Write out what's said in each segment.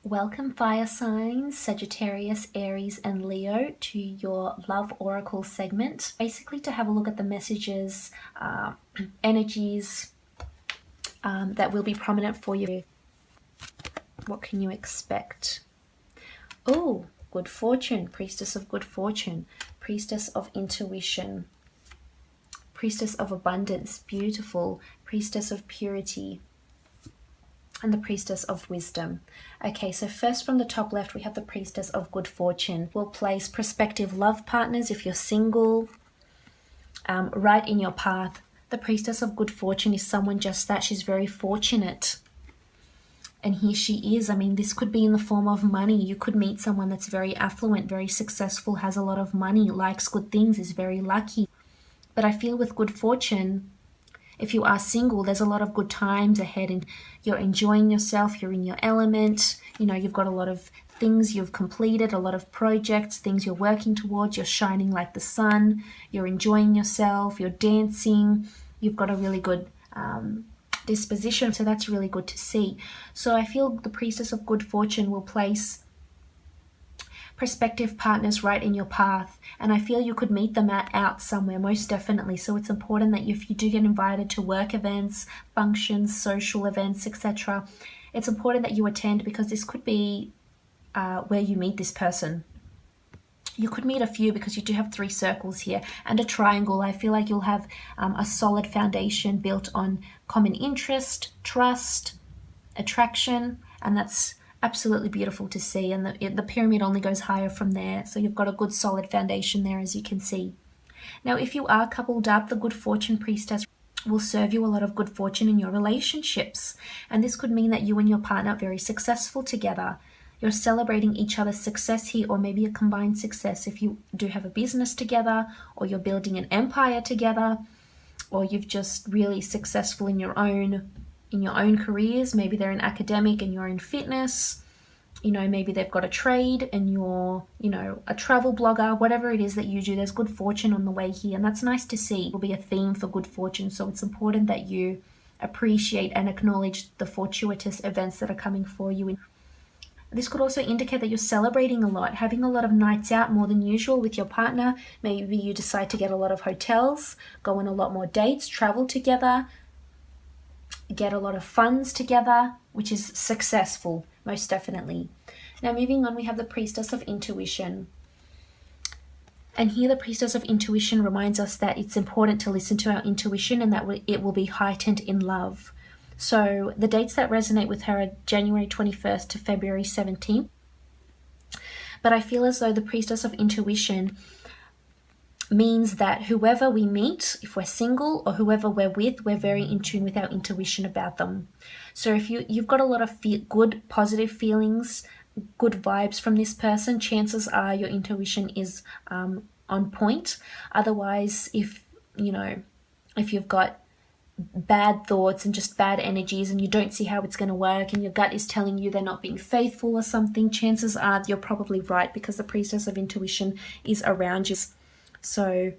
Welcome fire signs, Sagittarius, Aries and Leo to your love oracle segment. Basically to have a look at the messages, energies that will be prominent for you. What can you expect? Oh, good fortune, priestess of good fortune, priestess of intuition, priestess of abundance, beautiful, priestess of purity, and the priestess of wisdom. Okay, so first from the top left we have the priestess of good fortune. We'll place prospective love partners if you're single right in your path. The priestess of good fortune is someone just that. She's very fortunate, and here she is. I mean, this could be in the form of money. You could meet someone that's very affluent, very successful, has a lot of money, likes good things, is very lucky. But I feel with good fortune, if you are single, there's a lot of good times ahead and you're enjoying yourself, you're in your element, you know, you've got a lot of things you've completed, a lot of projects, things you're working towards, you're shining like the sun, you're enjoying yourself, you're dancing, you've got a really good disposition, so that's really good to see. So I feel the priestess of good fortune will place prospective partners right in your path, and I feel you could meet them out somewhere, most definitely. So it's important that if you do get invited to work events, functions, social events, etc., it's important that you attend, because this could be where you meet this person. You could meet a few, because you do have 3 circles here and a triangle. I feel like you'll have a solid foundation built on common interest, trust, attraction, and that's absolutely beautiful to see. And the pyramid only goes higher from there, so you've got a good solid foundation there, as you can see. Now if you are coupled up, the good fortune priestess will serve you a lot of good fortune in your relationships, and this could mean that you and your partner are very successful together. You're celebrating each other's success here, or maybe a combined success if you do have a business together, or you're building an empire together, or you've just really successful in your own careers. Maybe they're in academic and you're in fitness. You know, maybe they've got a trade and you're, you know, a travel blogger. Whatever it is that you do, there's good fortune on the way here, and that's nice to see. It will be a theme for good fortune, so it's important that you appreciate and acknowledge the fortuitous events that are coming for you. This could also indicate that you're celebrating a lot, having a lot of nights out more than usual with your partner. Maybe you decide to get a lot of hotels, go on a lot more dates, travel together, get a lot of funds together, which is successful, most definitely. Now moving on, we have the priestess of intuition. And here the priestess of intuition reminds us that it's important to listen to our intuition, and that it will be heightened in love. So the dates that resonate with her are January 21st to February 17th. But I feel as though the priestess of intuition means that whoever we meet, if we're single or whoever we're with, we're very in tune with our intuition about them. So if you've got a lot of good, positive feelings, good vibes from this person, chances are your intuition is on point. Otherwise, if you've got bad thoughts and just bad energies and you don't see how it's going to work, and your gut is telling you they're not being faithful or something, chances are you're probably right, because the priestess of intuition is around you. So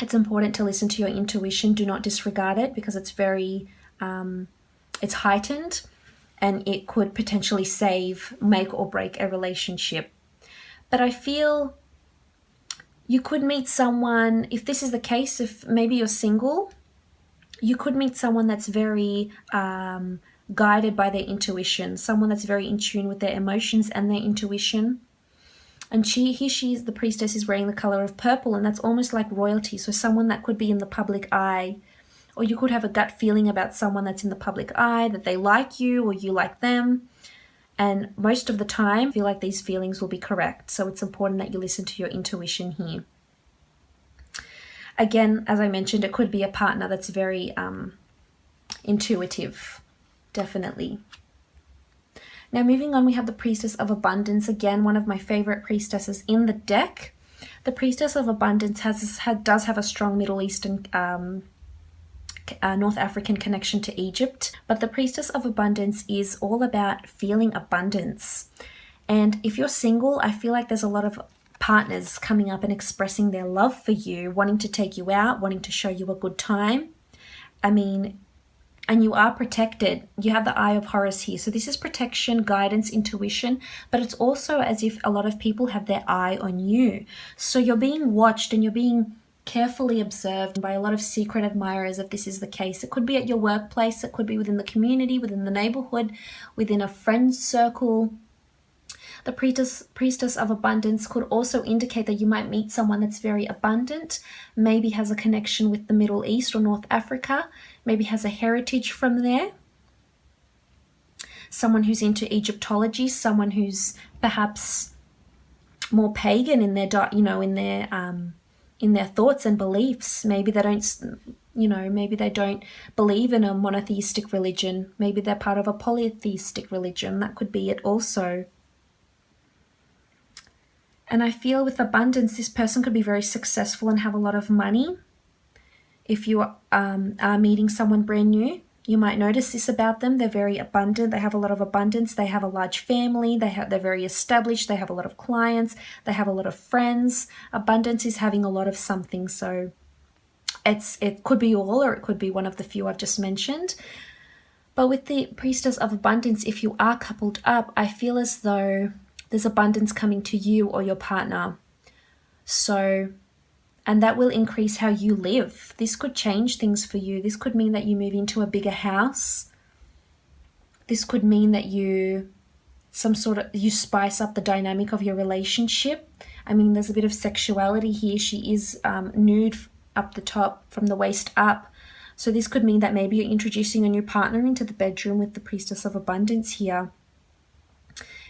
it's important to listen to your intuition. Do not disregard it, because it's very it's heightened, and it could potentially make or break a relationship. But I feel you could meet someone, if this is the case, if maybe you're single, you could meet someone that's very guided by their intuition, someone that's very in tune with their emotions and their intuition. And the priestess is wearing the color of purple, and that's almost like royalty. So someone that could be in the public eye, or you could have a gut feeling about someone that's in the public eye, that they like you or you like them. And most of the time, I feel like these feelings will be correct. So it's important that you listen to your intuition here. Again, as I mentioned, it could be a partner that's very intuitive, definitely. Now moving on, we have the priestess of abundance. Again, one of my favorite priestesses in the deck. The priestess of abundance does have a strong Middle Eastern, North African connection to Egypt. But the priestess of abundance is all about feeling abundance. And if you're single, I feel like there's a lot of partners coming up and expressing their love for you, wanting to take you out, wanting to show you a good time. I mean, and you are protected. You have the Eye of Horus here. So this is protection, guidance, intuition, but it's also as if a lot of people have their eye on you. So you're being watched and you're being carefully observed by a lot of secret admirers if this is the case. It could be at your workplace, it could be within the community, within the neighborhood, within a friend circle. The priestess of abundance could also indicate that you might meet someone that's very abundant, maybe has a connection with the Middle East or North Africa, maybe has a heritage from there. Someone who's into Egyptology, someone who's perhaps more pagan in their, in their thoughts and beliefs. Maybe they don't, maybe they don't believe in a monotheistic religion. Maybe they're part of a polytheistic religion. That could be it also. And I feel with abundance, this person could be very successful and have a lot of money. If you are meeting someone brand new, you might notice this about them. They're very abundant. They have a lot of abundance. They have a large family. They're very established. They have a lot of clients. They have a lot of friends. Abundance is having a lot of something. So it could be all, or it could be one of the few I've just mentioned. But with the priestess of abundance, if you are coupled up, I feel as though there's abundance coming to you or your partner. So, and that will increase how you live. This could change things for you. This could mean that you move into a bigger house. This could mean that you spice up the dynamic of your relationship. I mean, there's a bit of sexuality here. She is nude up the top, from the waist up. So this could mean that maybe you're introducing a new partner into the bedroom with the priestess of abundance here.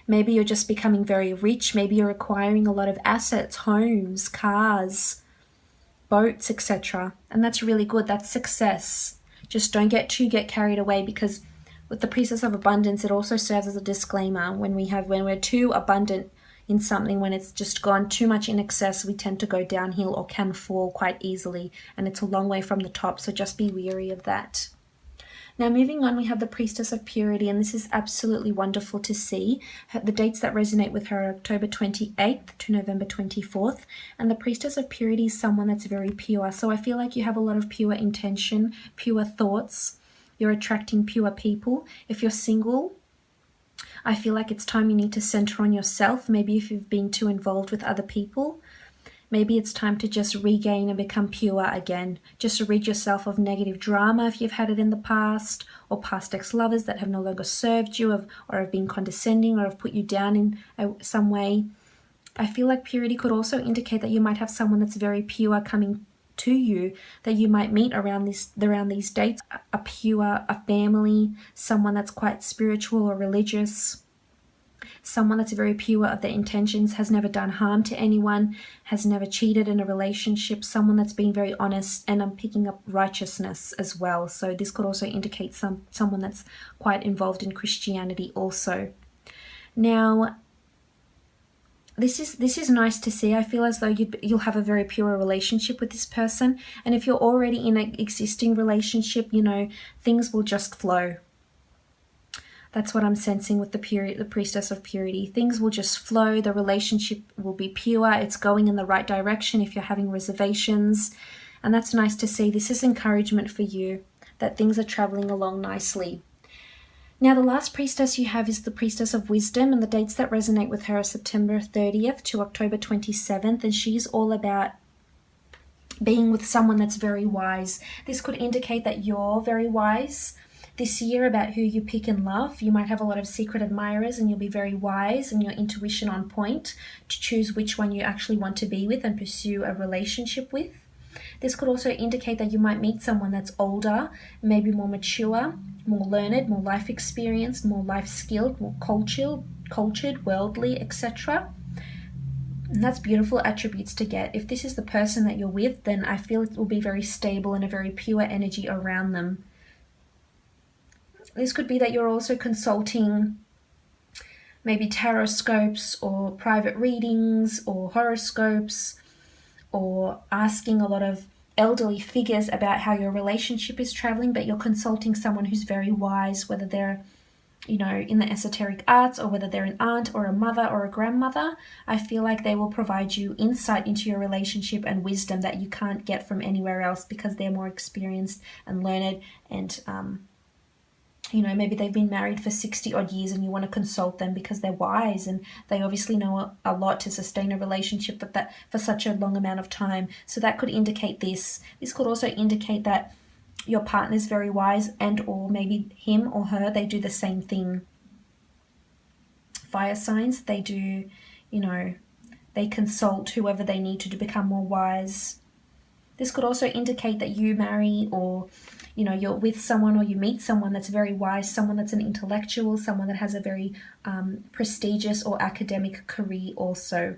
Maybe you're just becoming very rich. Maybe you're acquiring a lot of assets, homes, cars, boats, etc. And that's really good. That's success. Just don't get carried away, because with the priestess of abundance, it also serves as a disclaimer. When we're too abundant in something, when it's just gone too much in excess, we tend to go downhill or can fall quite easily. And it's a long way from the top. So just be wary of that. Now, moving on, we have the priestess of purity, and this is absolutely wonderful to see. The dates that resonate with her are October 28th to November 24th, and the priestess of purity is someone that's very pure. So I feel like you have a lot of pure intention, pure thoughts. You're attracting pure people. If you're single, I feel like it's time you need to center on yourself. Maybe if you've been too involved with other people, maybe it's time to just regain and become pure again. Just to rid yourself of negative drama if you've had it in the past, or past ex-lovers that have no longer served you, or have been condescending, or have put you down in some way. I feel like purity could also indicate that you might have someone that's very pure coming to you, that you might meet around these dates. A family, someone that's quite spiritual or religious. Someone that's very pure of their intentions, has never done harm to anyone, has never cheated in a relationship, someone that's been very honest, and I'm picking up righteousness as well. So this could also indicate someone that's quite involved in Christianity also. Now, this is nice to see. I feel as though you'll have a very pure relationship with this person. And if you're already in an existing relationship, things will just flow. That's what I'm sensing with the priestess of purity. Things will just flow. The relationship will be pure. It's going in the right direction if you're having reservations. And that's nice to see. This is encouragement for you, that things are traveling along nicely. Now, the last priestess you have is the priestess of wisdom, and the dates that resonate with her are September 30th to October 27th, and she's all about being with someone that's very wise. This could indicate that you're very wise this year about who you pick and love. You might have a lot of secret admirers, and you'll be very wise and your intuition on point to choose which one you actually want to be with and pursue a relationship with. This could also indicate that you might meet someone that's older, maybe more mature, more learned, more life experienced, more life skilled, more cultured, worldly, etc. And that's beautiful attributes to get. If this is the person that you're with, then I feel it will be very stable and a very pure energy around them. This could be that you're also consulting maybe tarot scopes or private readings or horoscopes, or asking a lot of elderly figures about how your relationship is traveling, but you're consulting someone who's very wise, whether they're, in the esoteric arts, or whether they're an aunt or a mother or a grandmother. I feel like they will provide you insight into your relationship and wisdom that you can't get from anywhere else, because they're more experienced and learned and You know, maybe they've been married for 60 odd years and you want to consult them because they're wise and they obviously know a lot to sustain a relationship for such a long amount of time. So that could indicate this. This could also indicate that your partner's very wise, and or maybe him or her, they do the same thing. Fire signs, they do, you know, they consult whoever they need to become more wise. This could also indicate that you marry, or you know, you're with someone or you meet someone that's very wise, someone that's an intellectual, someone that has a very prestigious or academic career also.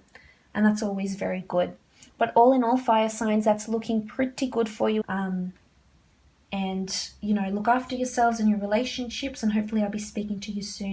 And that's always very good. But all in all, fire signs, that's looking pretty good for you. And, you know, look after yourselves and your relationships, and hopefully I'll be speaking to you soon.